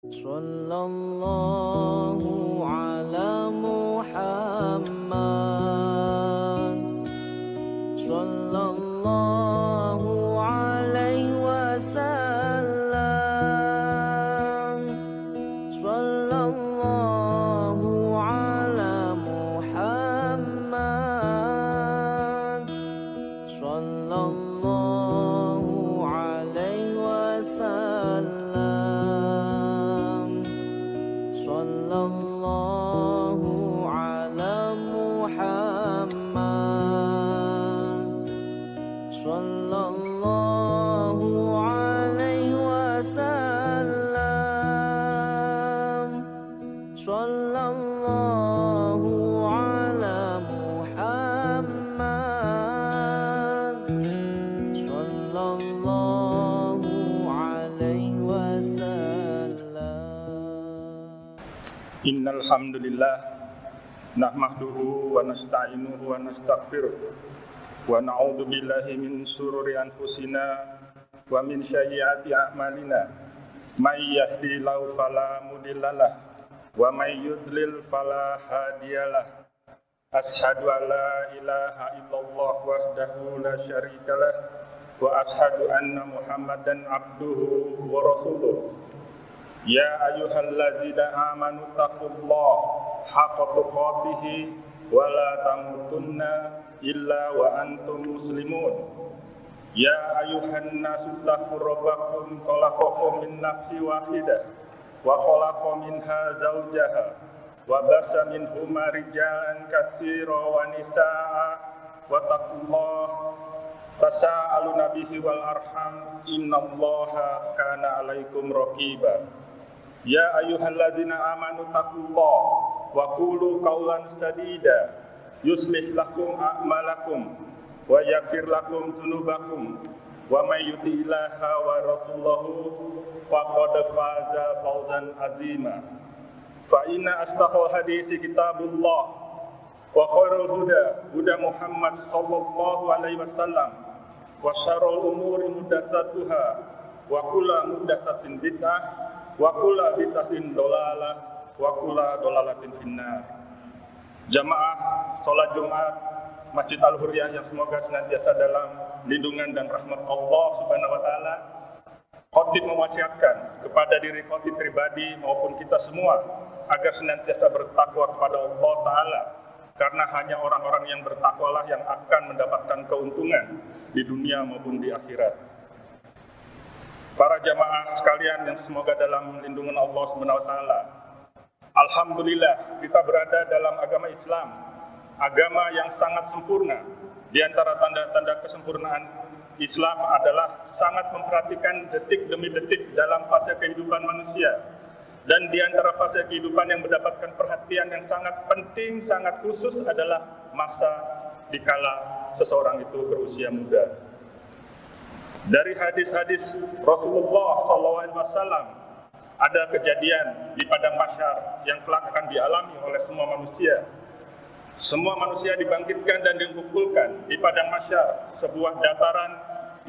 Sallallahu ala Muhammad, sallallahu alaihi wasallam, sallallahu ala Muhammad, sallallahu alaihi wasallam. Sallallahu ala Muhammad, sallallahu alaihi wasallam, sallallahu ala Muhammad, sallallahu alaihi wasallam. Innal hamdalillah nahmaduhu wa nasta'inuhu wa nastaghfiruh wa na'udzu billahi min shururi anfusina wa min sayyiati a'malina may yahdihillahu fala mudhillalah wa may yudlil fala hadiyalah. Ashhadu an la ilaha illallah wahdahu la syarikalah wa ashhadu anna Muhammadan abduhu wa rasuluh. Ya ayyuhallazina amanu taqullaha haqqa tuqatih wa la tamutunna illa wa antum muslimun. Ya ayyuhan nasu taqu rabbakum khalaqakum min nafsin wahidah wa khalaqa minha zawjaha wa bassa minhuma rijalan katsiran wa nisaa'a wa taqullaha tasaaluna bihi wal arham innallaha kana 'alaikum raqiba. Ya ayyuhallazina amanu taqullaha wa qulu qawlan sadida yuslih lakum a'malakum wa yaghfir lakum dzunubakum wa may yuti'illaha wa rasulahu faqad faza fawzan azima. Fa inna astaqal hadisi kitabullah wa khairul huda Muhammad sallallahu alaihi wasallam wa syarrul umuri muhdatsatuha wa kullu muhdatsatin bid'ah wa kullu bid'atin dhalalah wa kullu dhalalatin finnar. Jamaah salat Jumat Masjid Al-Hurriyah yang semoga senantiasa dalam lindungan dan rahmat Allah Subhanahu wa taala. Khatib mewasiatkan kepada diri khatib pribadi maupun kita semua agar senantiasa bertakwa kepada Allah taala, karena hanya orang-orang yang bertakwalah yang akan mendapatkan keuntungan di dunia maupun di akhirat. Para jamaah sekalian yang semoga dalam lindungan Allah Subhanahu wa taala. Alhamdulillah kita berada dalam agama Islam, agama yang sangat sempurna. Di antara tanda-tanda kesempurnaan Islam adalah sangat memperhatikan detik demi detik dalam fase kehidupan manusia. Dan di antara fase kehidupan yang mendapatkan perhatian yang sangat penting, sangat khusus adalah masa dikala seseorang itu berusia muda. Dari hadis-hadis Rasulullah SAW ada kejadian di padang mahsyar yang kelak akan dialami oleh semua manusia. Semua manusia dibangkitkan dan dikumpulkan di padang mahsyar, sebuah dataran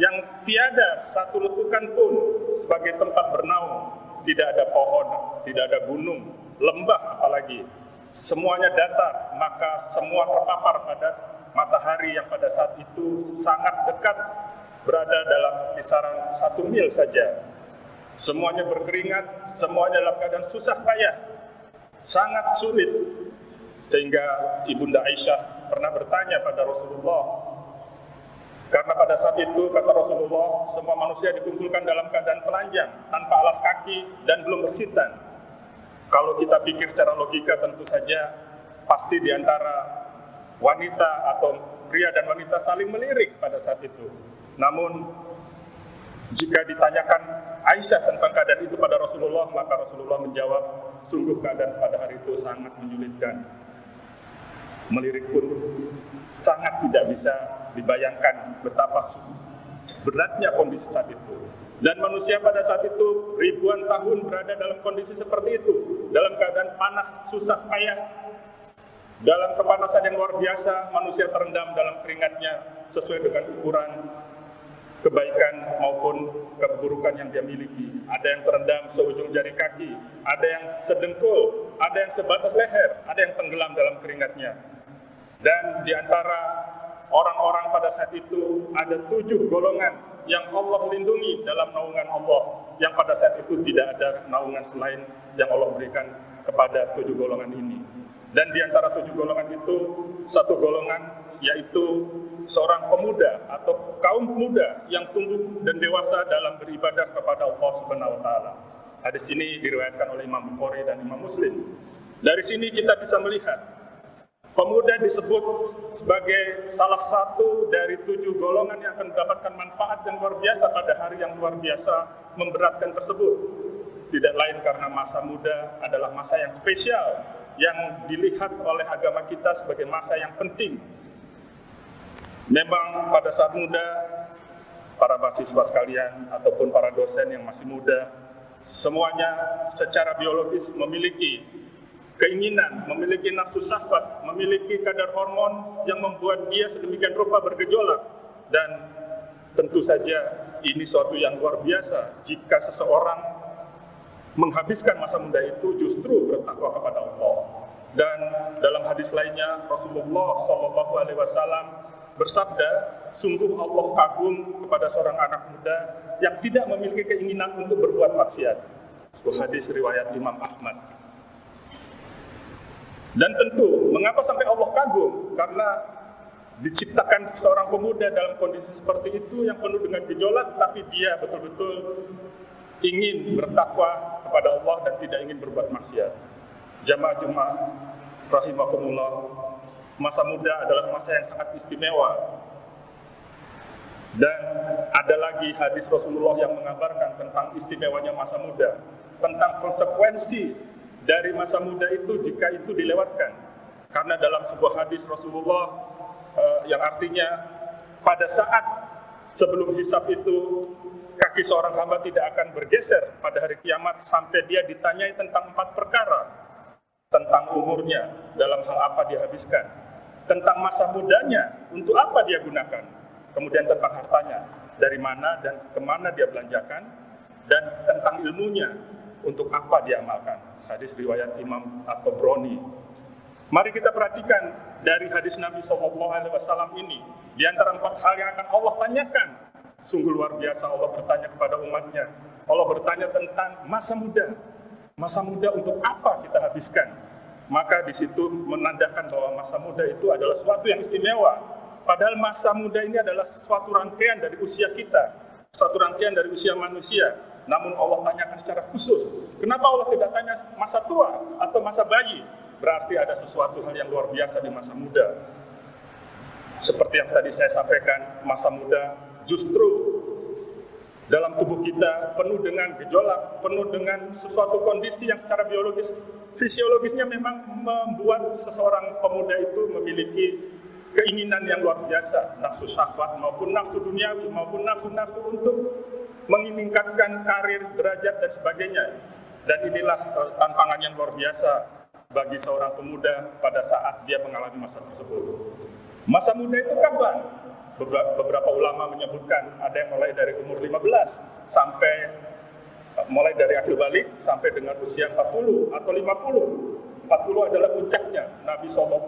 yang tiada satu lekukan pun sebagai tempat bernaung. Tidak ada pohon, tidak ada gunung, lembah apalagi. Semuanya datar, maka semua terpapar pada matahari yang pada saat itu sangat dekat, berada dalam kisaran 1 mil saja. Semuanya berkeringat, semuanya dalam keadaan susah payah, sangat sulit. Sehingga Ibunda Aisyah pernah bertanya pada Rasulullah, karena pada saat itu kata Rasulullah, semua manusia dikumpulkan dalam keadaan telanjang, tanpa alas kaki dan belum berkhitan. Kalau kita pikir secara logika tentu saja pasti di antara wanita atau pria dan wanita saling melirik pada saat itu. Namun jika ditanyakan Aisyah tentang keadaan itu pada Rasulullah, maka Rasulullah menjawab, sungguh keadaan pada hari itu sangat menyulitkan. Melirik pun sangat tidak bisa dibayangkan betapa beratnya kondisi saat itu. Dan manusia pada saat itu ribuan tahun berada dalam kondisi seperti itu, dalam keadaan panas, susah payah. Dalam kepanasan yang luar biasa, manusia terendam dalam keringatnya sesuai dengan ukuran kebaikan maupun keburukan yang dia miliki. Ada yang terendam seujung jari kaki, ada yang sedengkul, ada yang sebatas leher, ada yang tenggelam dalam keringatnya. Dan di antara orang-orang pada saat itu ada 7 golongan yang Allah lindungi dalam naungan Allah, yang pada saat itu tidak ada naungan selain yang Allah berikan kepada 7 golongan ini. Dan di antara 7 golongan itu, satu golongan yaitu seorang pemuda atau kaum pemuda yang tumbuh dan dewasa dalam beribadah kepada Allah Subhanahu wa taala. Hadis ini diriwayatkan oleh Imam Bukhari dan Imam Muslim. Dari sini kita bisa melihat pemuda disebut sebagai salah satu dari 7 golongan yang akan mendapatkan manfaat yang luar biasa pada hari yang luar biasa memberatkan tersebut. Tidak lain karena masa muda adalah masa yang spesial, yang dilihat oleh agama kita sebagai masa yang penting. Memang pada saat muda, para mahasiswa sekalian ataupun para dosen yang masih muda, semuanya secara biologis memiliki keinginan, memiliki nafsu syahwat, memiliki kadar hormon yang membuat dia sedemikian rupa bergejolak. Dan tentu saja ini suatu yang luar biasa jika seseorang menghabiskan masa muda itu justru bertakwa kepada Allah. Dan dalam hadis lainnya Rasulullah SAW bersabda, sungguh Allah kagum kepada seorang anak muda yang tidak memiliki keinginan untuk berbuat maksiat. Hadis riwayat Imam Ahmad. Dan tentu, mengapa sampai Allah kagum? Karena diciptakan seorang pemuda dalam kondisi seperti itu yang penuh dengan gejolak, tapi dia betul-betul ingin bertakwa kepada Allah dan tidak ingin berbuat maksiat. Jamaah Jumat rahimakumullah, masa muda adalah masa yang sangat istimewa. Dan ada lagi hadis Rasulullah yang mengabarkan tentang istimewanya masa muda, tentang konsekuensi dari masa muda itu jika itu dilewatkan. Karena dalam sebuah hadis Rasulullah yang artinya pada saat sebelum hisab itu kaki seorang hamba tidak akan bergeser pada hari kiamat sampai dia ditanyai tentang 4 perkara. Tentang umurnya, dalam hal apa dia habiskan, tentang masa mudanya, untuk apa dia gunakan, kemudian tentang hartanya, dari mana dan kemana dia belanjakan, dan tentang ilmunya, untuk apa dia amalkan. Hadis riwayat Imam At-Tabrani. Mari kita perhatikan dari hadis Nabi SAW ini, di antara 4 hal yang akan Allah tanyakan. Sungguh luar biasa Allah bertanya kepada umatnya. Allah bertanya tentang masa muda. Masa muda untuk apa kita habiskan? Maka di situ menandakan bahwa masa muda itu adalah sesuatu yang istimewa. Padahal masa muda ini adalah suatu rangkaian dari usia kita, suatu rangkaian dari usia manusia. Namun Allah tanyakan secara khusus. Kenapa Allah tidak tanya masa tua atau masa bayi? Berarti ada sesuatu hal yang luar biasa di masa muda. Seperti yang tadi saya sampaikan, masa muda justru dalam tubuh kita penuh dengan gejolak, penuh dengan sesuatu kondisi yang secara biologis, fisiologisnya memang membuat seseorang pemuda itu memiliki keinginan yang luar biasa, nafsu syahwat maupun nafsu duniawi maupun nafsu-nafsu untuk meningkatkan karir, derajat dan sebagainya. Dan inilah tantangan yang luar biasa bagi seorang pemuda pada saat dia mengalami masa tersebut. Masa muda itu kapan? Beberapa ulama menyebutkan ada yang mulai dari umur 15 sampai mulai dari akhir balik sampai dengan usia 40 atau 50. 40 adalah puncaknya. Nabi SAW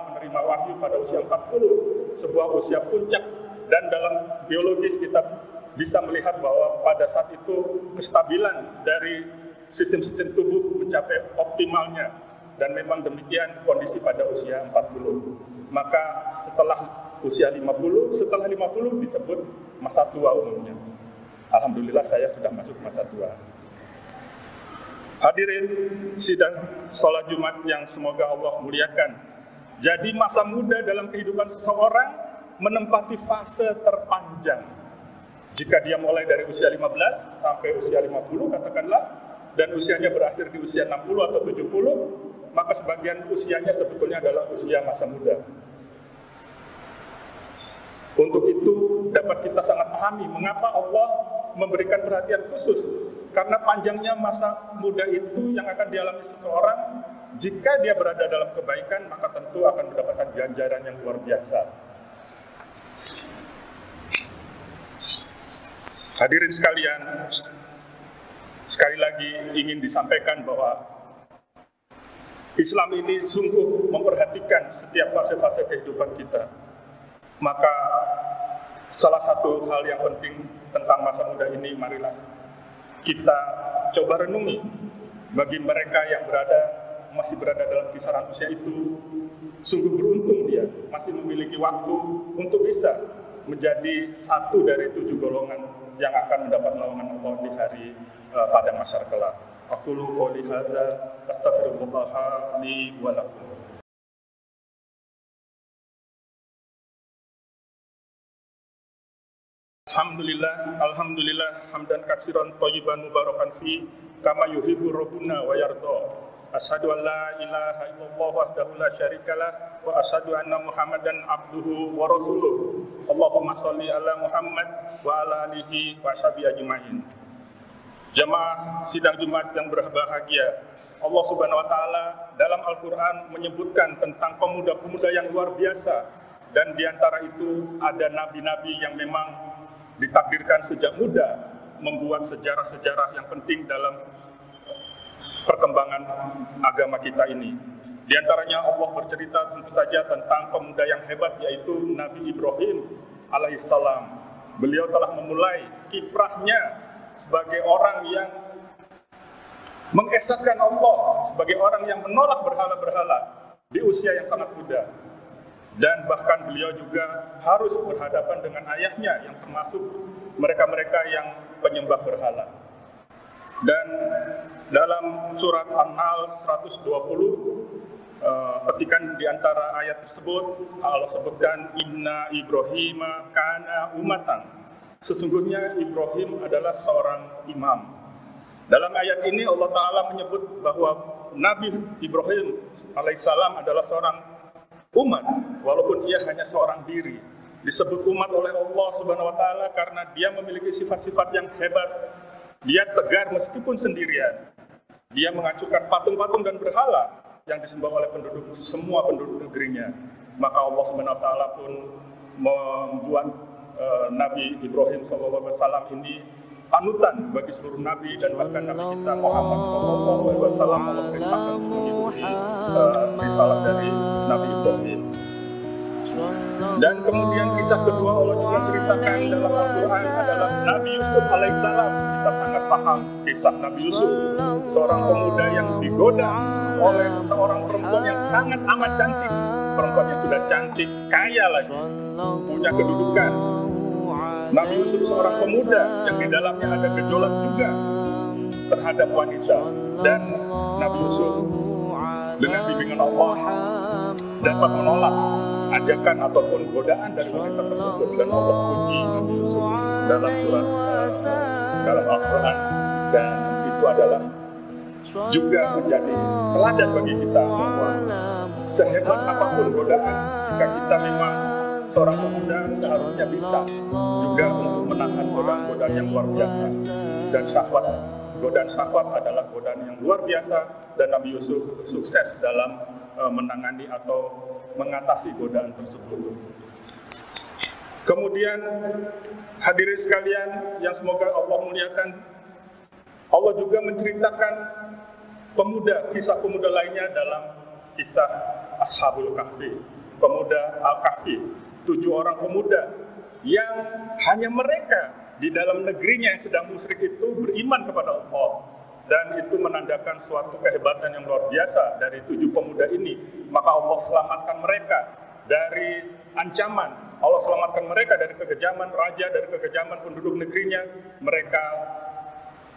menerima wahyu pada usia 40, sebuah usia puncak. Dan dalam biologis kita bisa melihat bahwa pada saat itu kestabilan dari sistem-sistem tubuh mencapai optimalnya. Dan memang demikian kondisi pada usia 40. Maka setelah usia 50, setelah 50 disebut masa tua umumnya. Alhamdulillah saya sudah masuk masa tua. Hadirin sidang sholat Jumat yang semoga Allah muliakan. Jadi masa muda dalam kehidupan seseorang menempati fase terpanjang. Jika dia mulai dari usia 15 sampai usia 50 katakanlah, dan usianya berakhir di usia 60 atau 70, maka sebagian usianya sebetulnya adalah usia masa muda. Untuk itu dapat kita sangat pahami mengapa Allah memberikan perhatian khusus. Karena panjangnya masa muda itu yang akan dialami seseorang, jika dia berada dalam kebaikan, maka tentu akan mendapatkan ganjaran yang luar biasa. Hadirin sekalian, sekali lagi ingin disampaikan bahwa Islam ini sungguh memperhatikan setiap fase-fase kehidupan kita. Maka salah satu hal yang penting tentang masa muda ini, marilah kita coba renungi bagi mereka yang masih berada dalam kisaran usia itu. Sungguh beruntung dia masih memiliki waktu untuk bisa menjadi satu dari 7 golongan yang akan mendapat naungan Allah di hari pada mahsyar kelak. Aqulu qouli hadza astaghfirullah li wa lakum. Alhamdulillah hamdan katsiran thayyiban mubarakan fi kama yuhibbu rabbuna wa yarda. Asyhadu an la ilaha illallah wahdahu la syarikalah wa asyhadu anna Muhammadan abduhu wa rasuluh. Allahumma shalli ala Muhammad wa ala alihi wa sahbihi ajmain. Jamaah sidang Jumat yang berbahagia, Allah Subhanahu wa taala dalam Al-Qur'an menyebutkan tentang pemuda-pemuda yang luar biasa, dan di antara itu ada nabi-nabi yang memang ditakdirkan sejak muda membuat sejarah-sejarah yang penting dalam perkembangan agama kita ini. Di antaranya Allah bercerita tentu saja tentang pemuda yang hebat, yaitu Nabi Ibrahim alaihissalam. Beliau telah memulai kiprahnya sebagai orang yang mengesahkan Allah, sebagai orang yang menolak berhala-berhala di usia yang sangat muda. Dan bahkan beliau juga harus berhadapan dengan ayahnya yang termasuk mereka-mereka yang penyembah berhala. Dan dalam surat An-Nahl 120, petikan di antara ayat tersebut, Allah sebutkan Inna Ibrahima kana umatan. Sesungguhnya Ibrahim adalah seorang imam. Dalam ayat ini Allah Ta'ala menyebut bahwa Nabi Ibrahim alaihissalam adalah seorang umat, walaupun ia hanya seorang diri. Disebut umat oleh Allah Subhanahu wa Ta'ala karena dia memiliki sifat-sifat yang hebat. Dia tegar meskipun sendirian. Dia menghancurkan patung-patung dan berhala yang disembah oleh semua penduduk negerinya. Maka Allah Subhanahu wa Ta'ala pun membuat Nabi Ibrahim SAW ini panutan bagi seluruh nabi, dan bahkan Nabi kita Muhammad SAW Allah perintahkan untuk mengikuti risalah dari Nabi Ibrahim. Dan kemudian kisah kedua Allah juga ceritakan dalam Al-Quran adalah Nabi Yusuf alaihissalam. Kita sangat paham kisah Nabi Yusuf, seorang pemuda yang digoda oleh seorang perempuan yang sangat amat cantik. Perempuan yang sudah cantik, kaya lagi, punya kedudukan. Nabi Yusuf seorang pemuda yang di dalamnya ada gejolak juga terhadap wanita. Dan Nabi Yusuf dengan bimbingan Allah dapat menolak ajakan ataupun godaan dari wanita tersebut, dan Allah puji Nabi Yusuf dalam surat dalam Al-Quran. Dan itu adalah juga menjadi teladan bagi kita bahwa sehebat apapun godaan, jika kita memang seorang pemuda, seharusnya bisa juga untuk menahan godaan-godaan yang luar biasa. Dan godaan syahwat adalah godaan yang luar biasa, dan Nabi Yusuf sukses dalam menangani atau mengatasi godaan tersebut. Kemudian hadirin sekalian yang semoga Allah muliakan, Allah juga menceritakan kisah pemuda lainnya dalam kisah Ashabul Kahfi, pemuda Al-Kahfi, 7 orang pemuda yang hanya mereka di dalam negerinya yang sedang musyrik itu beriman kepada Allah. Dan itu menandakan suatu kehebatan yang luar biasa dari 7 pemuda ini. Maka Allah selamatkan mereka dari ancaman, Allah selamatkan mereka dari kekejaman raja, dari kekejaman penduduk negerinya. Mereka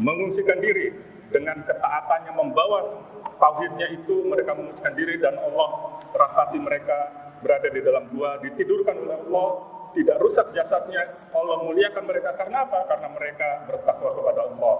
mengungsikan diri dengan ketaatannya, membawa tauhidnya itu, mereka mengungsikan diri, dan Allah rahmati mereka, berada di dalam gua, ditidurkan oleh Allah, tidak rusak jasadnya. Allah muliakan mereka karena apa? Karena mereka bertakwa kepada Allah.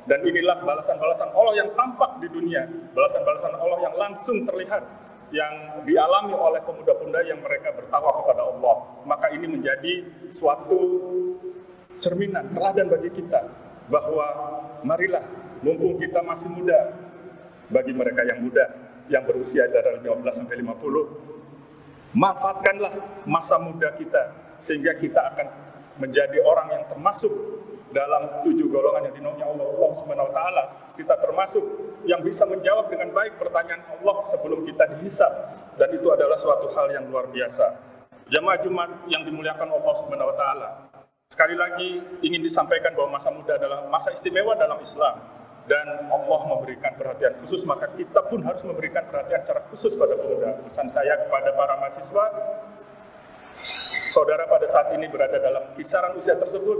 Dan inilah balasan-balasan Allah yang tampak di dunia, balasan-balasan Allah yang langsung terlihat, yang dialami oleh pemuda-pemuda yang mereka bertakwa kepada Allah. Maka ini menjadi suatu cerminan, teladan bagi kita, bahwa marilah, mumpung kita masih muda, bagi mereka yang muda, yang berusia dari 15 sampai 50, manfaatkanlah masa muda kita, sehingga kita akan menjadi orang yang termasuk dalam 7 golongan yang dinaungi Allah Subhanahu wa taala. Kita termasuk yang bisa menjawab dengan baik pertanyaan Allah sebelum kita dihisab, dan itu adalah suatu hal yang luar biasa. Jamaah Jumat yang dimuliakan Allah Subhanahu wa taala. Sekali lagi ingin disampaikan bahwa masa muda adalah masa istimewa dalam Islam, dan Allah memberikan perhatian khusus, maka kita pun harus memberikan perhatian secara khusus pada pemuda. Pesan saya kepada para mahasiswa, saudara pada saat ini berada dalam kisaran usia tersebut,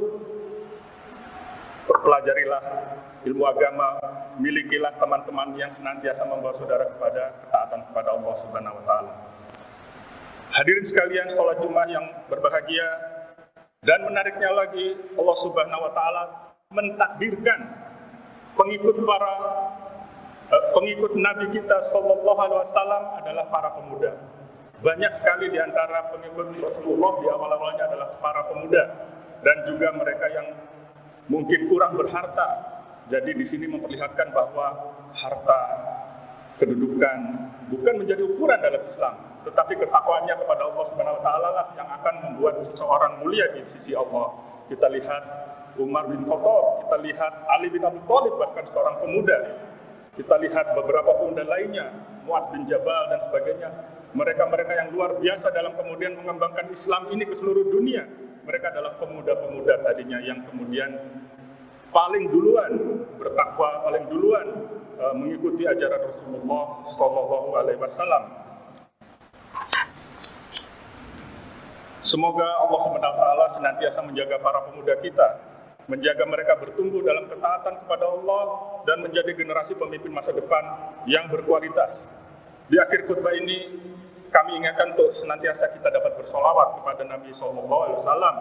pelajarilah ilmu agama, milikilah teman-teman yang senantiasa membawa saudara kepada ketaatan kepada Allah Subhanahu wa taala. Hadirin sekalian, sholat Jumat yang berbahagia, dan menariknya lagi, Allah Subhanahu wa taala mentakdirkan pengikut Nabi kita sallallahu alaihi wasallam adalah para pemuda. Banyak sekali di antara pengikut Rasulullah di awal-awalnya adalah para pemuda, dan juga mereka yang mungkin kurang berharta. Jadi di sini memperlihatkan bahwa harta, kedudukan bukan menjadi ukuran dalam Islam, tetapi ketakwaannya kepada Allah Subhanahu wa taala lah yang akan membuat seseorang mulia di sisi Allah. Kita lihat Umar bin Khattab, kita lihat Ali bin Abi Thalib, bahkan seorang pemuda. Kita lihat beberapa pemuda lainnya, Muaz bin Jabal dan sebagainya. Mereka-mereka yang luar biasa dalam kemudian mengembangkan Islam ini ke seluruh dunia. Mereka adalah pemuda-pemuda tadinya yang kemudian paling duluan bertakwa, paling duluan mengikuti ajaran Rasulullah Sallallahu Alaihi Wasallam. Semoga Allah Subhanahu Wa Taala senantiasa menjaga para pemuda kita, menjaga mereka bertumbuh dalam ketaatan kepada Allah dan menjadi generasi pemimpin masa depan yang berkualitas. Di akhir khutbah ini kami ingatkan untuk senantiasa kita dapat bersolawat kepada Nabi Sallallahu Alaihi Wasallam,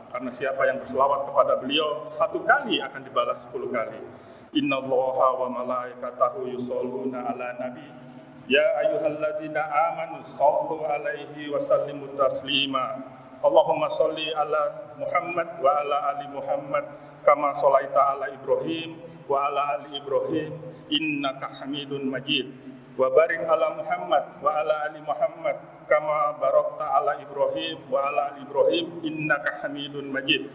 karena siapa yang bersolawat kepada beliau 1 kali akan dibalas 10 kali. Innallaha wa malaikatahu yusholluna ala nabi ya ayyuhalladzina amanu shallu alaihi wa sallimu taslima. Allahumma sholli ala Muhammad wa ala ali Muhammad kama sholaita ala Ibrahim wa ala ali Ibrahim innaka Hamidun Majid. Wa barik ala Muhammad wa ala ali Muhammad kama barakta ala Ibrahim wa ala ali Ibrahim innaka Hamidun Majid.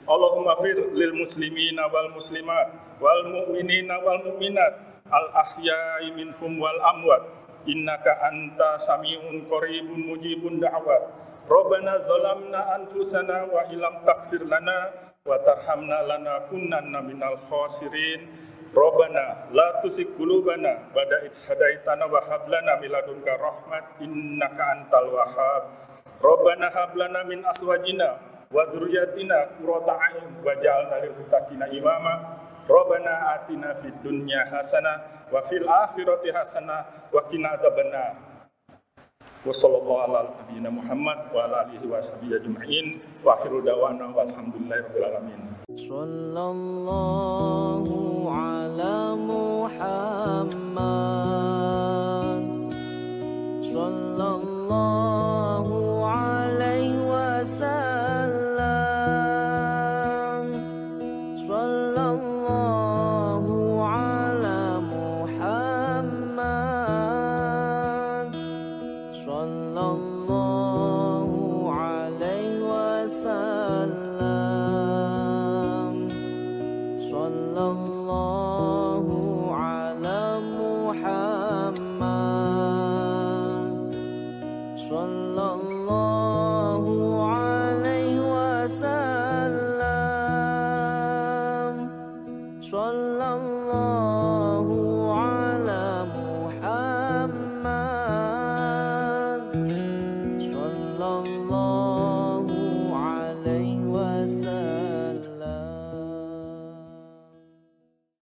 Allahumma fir lil muslimina wal muslimat wal mu'minina wal mu'minat al ahya'i minhum wal amwat innaka anta sami'un qaribun mujibun da'wat. Rabbana zalamna anfusana wa illam taghfir lana wa tarhamna lanakunanna minal khasirin. Rabbana la tuzigh qulubana ba'da idh hadaitana wa hab lana min ladunka rahmat innaka antal wahhab. Rabbana hab lana min azwajina wa dzurriyyatina qurrata a'yun waj'alna lil muttaqina imama. Rabbana atina fid dunya hasanah wa fil akhirati hasanah wa qina adzabannar. Wa sallallahu ala nabiyyina Muhammad wa ala alihi wa sahbihi ajma'in wa akhiru da'wana walhamdulillahirabbil alamin. Sallallahu ala Muhammad, sallallahu alaihi wasallam, sallallahu ala Muhammad, sallallahu alaihi wasallam, sallallahu ala Muhammad, sallallahu alaihi wasallam, sallallahu ala Muhammad, sallallahu